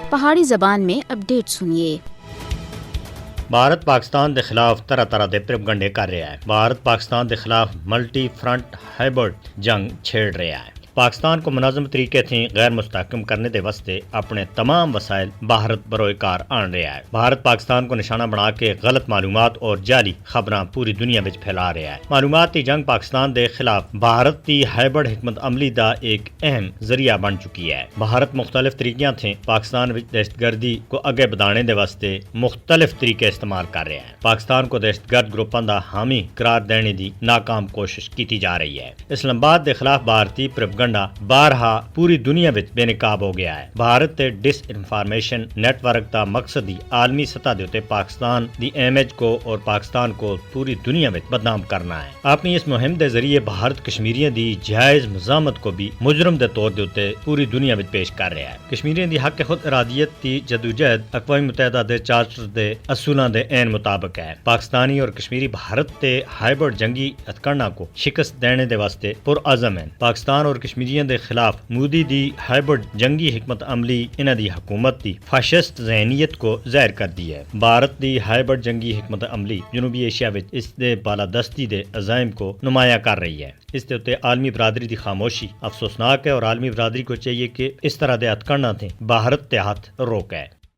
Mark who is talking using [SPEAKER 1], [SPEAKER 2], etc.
[SPEAKER 1] پہاڑی زبان میں اپڈیٹ سنیے۔
[SPEAKER 2] بھارت پاکستان کے خلاف طرح طرح کے پروپیگنڈے کر رہا ہے۔ بھارت پاکستان کے خلاف ملٹی فرنٹ ہائبرڈ جنگ چھیڑ رہا ہے۔ پاکستان کو منظم طریقے سے غیر مستحکم کرنے کے واسطے اپنے تمام وسائل بھارت بروئے کار آن رہا ہے۔ بھارت پاکستان کو نشانہ بنا کے غلط معلومات اور جعلی خبراں پوری دنیا میں پھیلا رہا ہے۔ معلوماتی جنگ پاکستان کے خلاف بھارت کی ہائبرڈ حکمت عملی کا ایک اہم ذریعہ بن چکی ہے۔ بھارت مختلف طریقوں سے پاکستان میں دہشت گردی کو اگے بڑھانے کے واسطے مختلف طریقے استعمال کر رہا ہے۔ پاکستان کو دہشت گرد گروپوں کا حامی قرار دینے کی ناکام کوشش کی جا رہی ہے۔ اسلام آباد کے خلاف بھارتی پروپیگنڈا بارہا پوری دنیا میں بے نقاب ہو گیا ہے۔ بھارت کے ڈس انفارمیشن نیٹ ورک کا مقصد ہی عالمی سطح کے پاکستان دی امیج کو اور پاکستان کو پوری دنیا میں بدنام کرنا ہے۔ اپنی اس مہم کے ذریعے بھارت کشمیریوں دی جائز مزاحمت کو بھی مجرم کے طور پر پوری دنیا میں پیش کر رہا ہے۔ کشمیریوں دی حق خود ارادیت کی جدوجہد اقوام متحدہ کے چارٹر کے اصولوں کے عین مطابق ہے۔ پاکستانی اور کشمیری بھارت کے ہائبرڈ جنگی ہتھکنڈا کو شکست دینے کے واسطے پرعزم ہیں۔ پاکستان اور کشمیریوں کے خلاف مودی دی ہائبرڈ جنگی حکمت عملی انہاں دی حکومت دی فاشسٹ ذہنیت کو ظاہر کر دی ہے۔ بھارت دی ہائبرڈ جنگی حکمت عملی جنوبی ایشیا وچ اس دے بالادستی دے عزائم کو نمایاں کر رہی ہے۔ اس دے اوتے عالمی برادری دی خاموشی افسوسناک ہے اور عالمی برادری کو چاہیے کہ اس طرح دے ہتھکنڈا تے بھارت تے ہاتھ روکے۔